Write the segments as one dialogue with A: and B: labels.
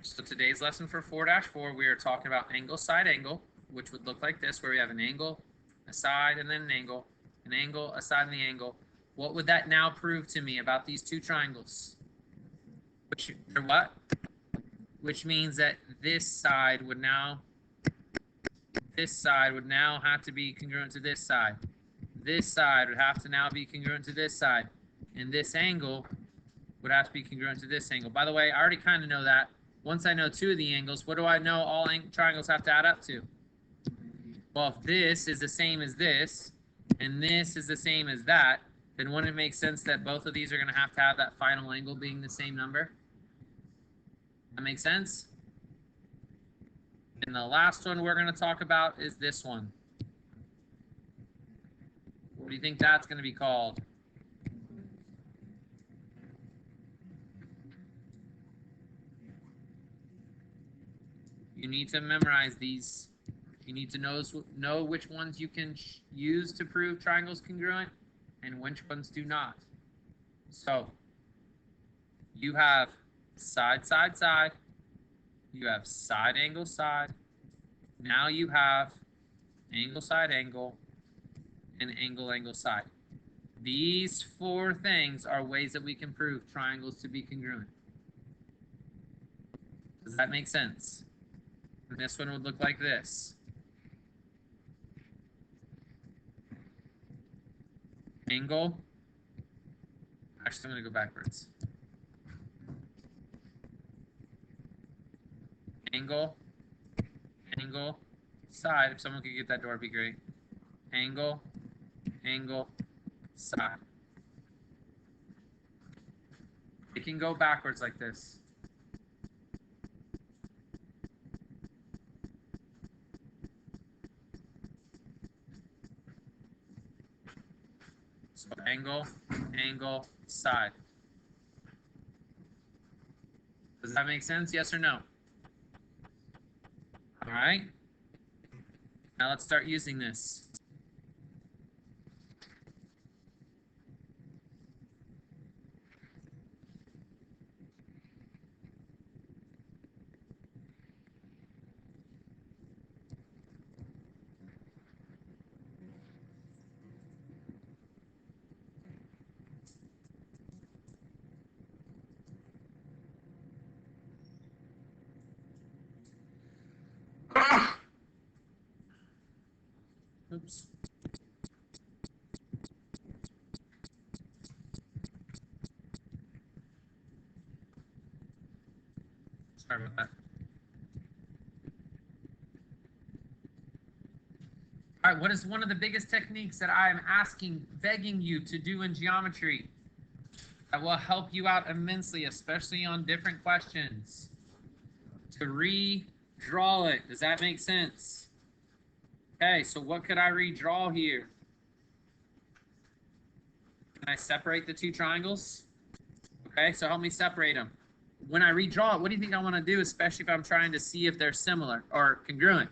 A: So today's lesson for 4-4, we are talking about angle, side angle, which would look like this, where we have an angle, a side, and then an angle, a side, and the angle. What would that now prove to me about these two triangles? Which means that this side would now have to be congruent to this side. This side would have to now be congruent to this side. And this angle would have to be congruent to this angle. By the way, I already kind of know that. Once I know two of the angles, what do I know all triangles have to add up to? Well, if this is the same as this, and this is the same as that, then wouldn't it make sense that both of these are going to have that final angle being the same number? That makes sense? And the last one we're going to talk about is this one. What do you think that's going to be called? You need to memorize these. You need to know which ones you can use to prove triangles congruent and which ones do not. So you have side, side, side. You have side, angle, side. Now you have angle, side, angle, and angle, angle, side. These four things are ways that we can prove triangles to be congruent. Does that make sense? And this one would look like this. Angle. Actually, I'm going to go backwards. Angle, angle, side. If someone could get that door, it'd be great. Angle, angle, side. It can go backwards like this. So angle, angle, side. Does that make sense? Yes or no? All right. Now let's start using this. Oops. Sorry about that. All right, what is one of the biggest techniques that I am begging you to do in geometry that will help you out immensely, especially on different questions? To redraw it. Does that make sense? Okay, so what could I redraw here? Can I separate the two triangles? Okay, so help me separate them. When I redraw it, what do you think I want to do, especially if I'm trying to see if they're similar or congruent?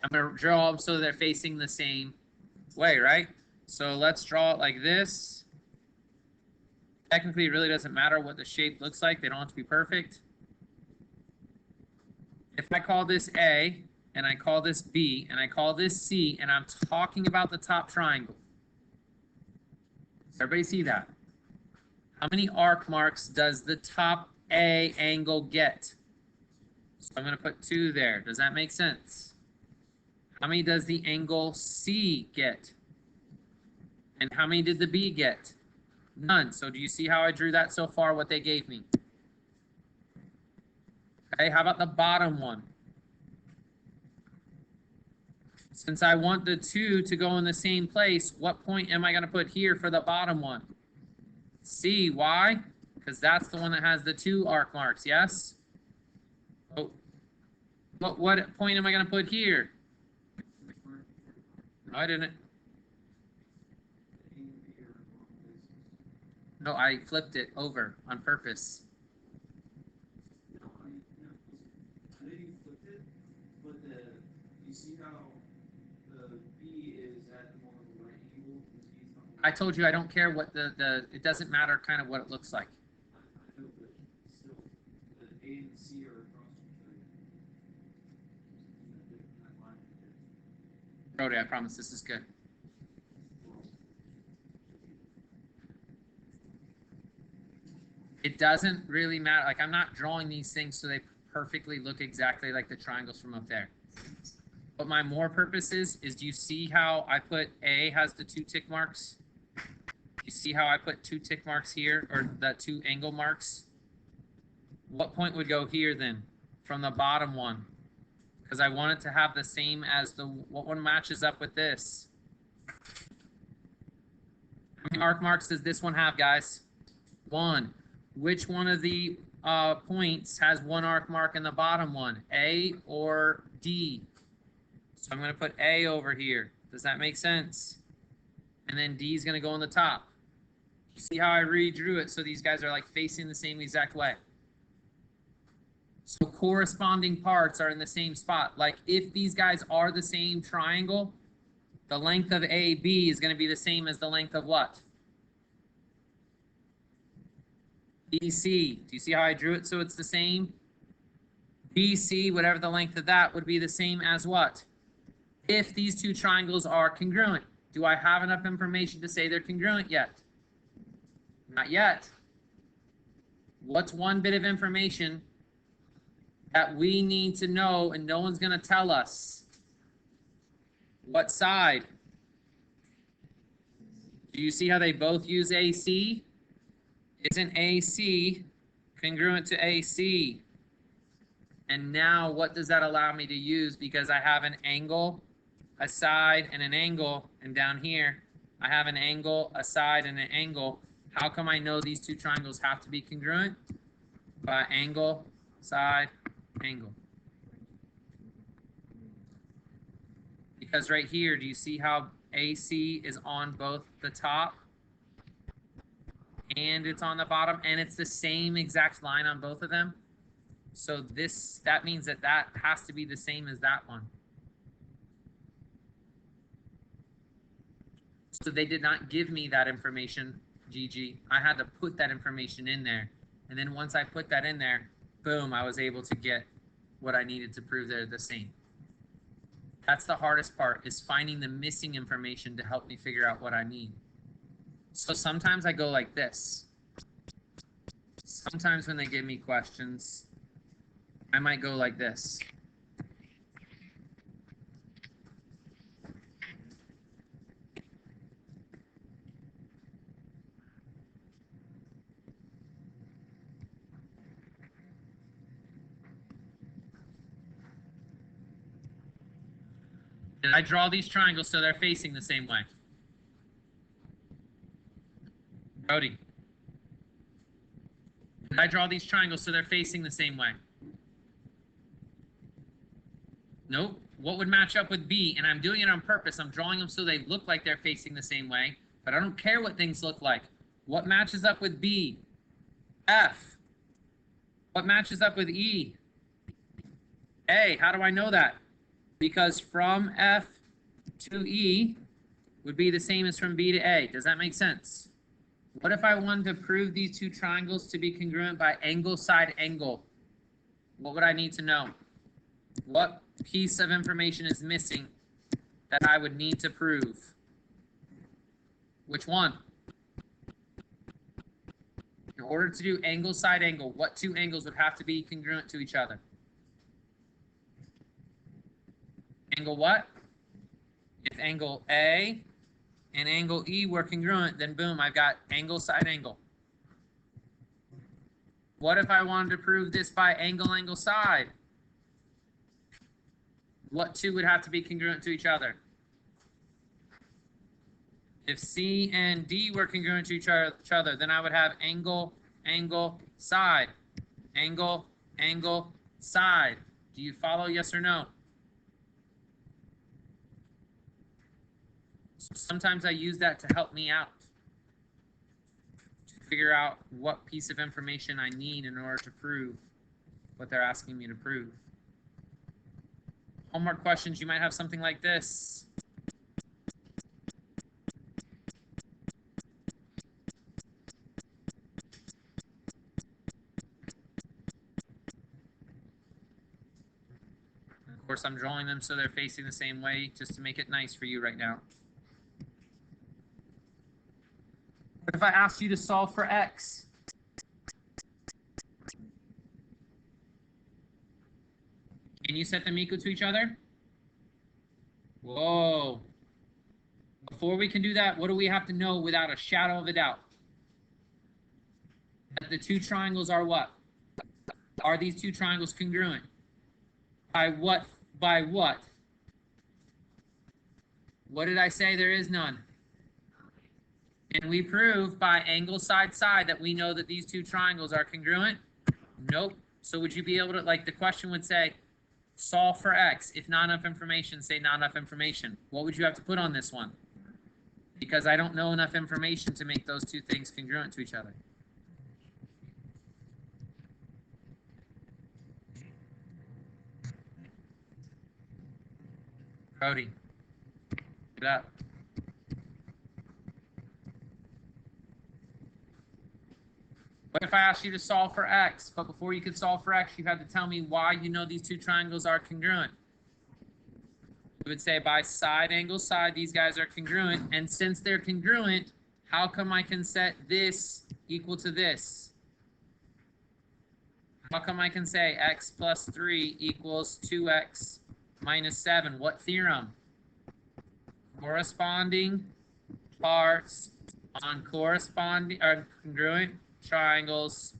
A: I'm going to draw them so they're facing the same way, right? So let's draw it like this. Technically, it really doesn't matter what the shape looks like. They don't have to be perfect. If I call this A, and I call this B, and I call this C, and I'm talking about the top triangle. Does everybody see that? How many arc marks does the top A angle get? So I'm going to put 2 there. Does that make sense? How many does the angle C get? And how many did the B get? None. So do you see how I drew that so far, what they gave me? Okay, how about the bottom one? Since I want the 2 to go in the same place, what point am I going to put here for the bottom one? C. Why? Because that's the one that has the 2 arc marks, yes? Oh, what point am I going to put here? No, I didn't. No, I flipped it over on purpose.
B: I know you flipped it, but you see how the B is at more of a right angle?
A: I told you I don't care what it doesn't matter kind of what it looks like.
B: I know, but still, the A and C are across each other. That line right there.
A: Brody, I promise this is good. It doesn't really matter. Like, I'm not drawing these things so they perfectly look exactly like the triangles from up there. But my more purpose is do you see how I put A has the 2 tick marks? You see how I put 2 tick marks here, or the 2 angle marks? What point would go here then from the bottom one? Because I want it to have the same as what one matches up with this. How many arc marks does this one have, guys? 1. Which one of the points has 1 arc mark in the bottom one? A or D? So I'm going to put A over here. Does that make sense? And then D is going to go on the top. See how I redrew it so these guys are like facing the same exact way. So corresponding parts are in the same spot. Like if these guys are the same triangle, the length of AB is going to be the same as the length of what? BC. Do you see how I drew it so it's the same? BC, whatever the length of that, would be the same as what? If these 2 triangles are congruent. Do I have enough information to say they're congruent yet? Not yet. What's one bit of information that we need to know and no one's going to tell us? What side? Do you see how they both use AC? Isn't AC congruent to AC? And now what does that allow me to use? Because I have an angle, a side, and an angle. And down here, I have an angle, a side, and an angle. How come I know these 2 triangles have to be congruent? By angle, side, angle. Because right here, do you see how AC is on both the top and it's on the bottom, and it's the same exact line on both of them? So that means that has to be the same as that one. So they did not give me that information, GG. I had to put that information in there. And then once I put that in there, boom, I was able to get what I needed to prove they're the same. That's the hardest part, is finding the missing information to help me figure out what I need. So sometimes I go like this. Sometimes when they give me questions, I might go like this. Did I draw these triangles so they're facing the same way? Brody. Did I draw these triangles so they're facing the same way? Nope. What would match up with B? And I'm doing it on purpose. I'm drawing them so they look like they're facing the same way, but I don't care what things look like. What matches up with B? F. What matches up with E? A. How do I know that? Because from F to E would be the same as from B to A. Does that make sense? What if I wanted to prove these 2 triangles to be congruent by angle, side, angle? What would I need to know? What piece of information is missing that I would need to prove? Which one? In order to do angle, side, angle, what 2 angles would have to be congruent to each other? Angle what? If angle A and angle E were congruent, then boom, I've got angle, side, angle. What if I wanted to prove this by angle, angle, side? What 2 would have to be congruent to each other? If C and D were congruent to each other, then I would have angle, angle, side. Angle, angle, side. Do you follow, yes or no? Sometimes I use that to help me out, to figure out what piece of information I need in order to prove what they're asking me to prove. Homework questions, you might have something like this. course, I'm drawing them so they're facing the same way just to make it nice for you right now. What if I asked you to solve for x? Can you set them equal to each other? Whoa. Before we can do that, what do we have to know without a shadow of a doubt? That the two triangles are what? Are these two triangles congruent? By what? By what? What did I say? There is none. Can we prove by angle side side that we know that these two triangles are congruent? Nope. So would you be able to, like the question would say, solve for x. If not enough information, say not enough information. What would you have to put on this one? Because I don't know enough information to make those two things congruent to each other. Cody, get up. What if I asked you to solve for x, but before you could solve for x, you had to tell me why you know these two triangles are congruent? We would say by side angle side, these guys are congruent. And since they're congruent, how come I can set this equal to this? How come I can say x plus 3 equals 2x minus 7? What theorem? Corresponding parts on corresponding or congruent triangles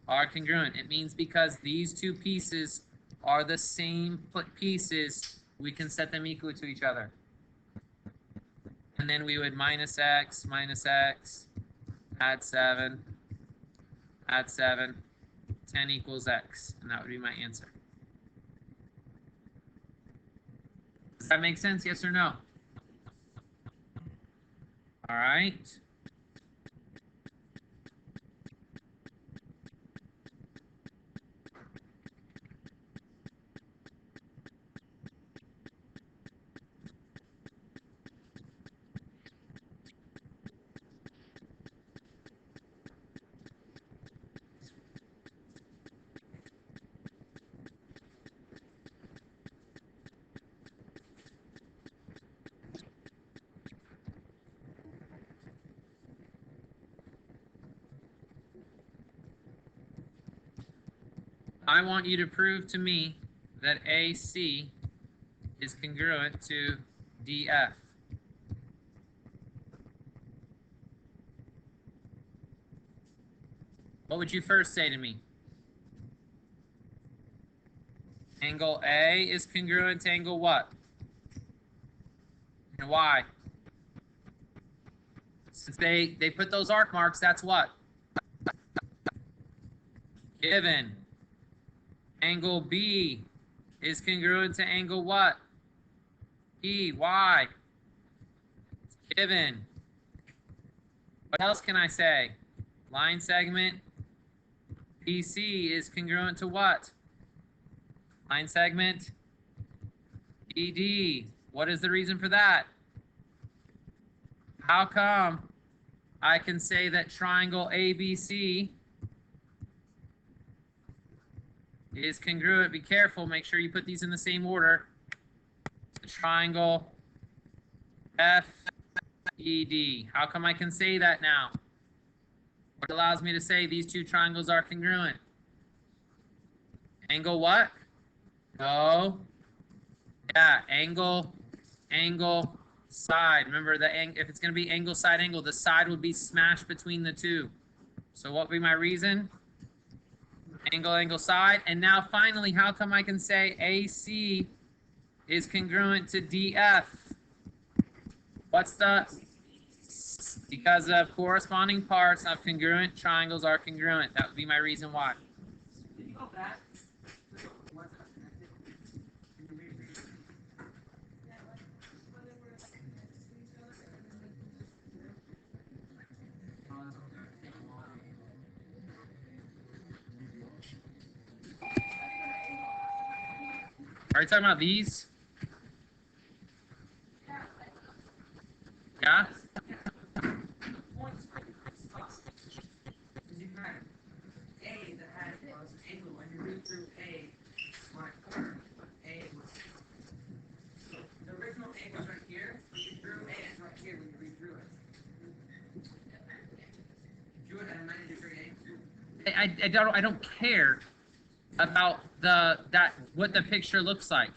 A: are congruent. It means because these two pieces are the same pieces, we can set them equal to each other. And then we would minus x, add 7, 10 equals x. And that would be my answer. Does that make sense? Yes or no? All right. I want you to prove to me that AC is congruent to DF. What would you first say to me? Angle A is congruent to angle what? And why? Since they put those arc marks, that's what? Given. Angle B is congruent to angle what? E. Why? It's given. What else can I say? Line segment BC is congruent to what? Line segment ED. What is the reason for that? How come I can say that triangle ABC is congruent? Be careful, make sure you put these in the same order. Triangle FED. How come I can say that now? What allows me to say these two triangles are congruent? Angle what? No. Yeah, angle, side. Remember, if it's going to be angle, side, angle, the side would be smashed between the two. So what would be my reason? Angle, side. And now finally, how come I can say AC is congruent to DF? What's the? Because of corresponding parts of congruent triangles are congruent. That would be my reason why. Are you talking about these? Yeah? I don't care about what the picture looks like.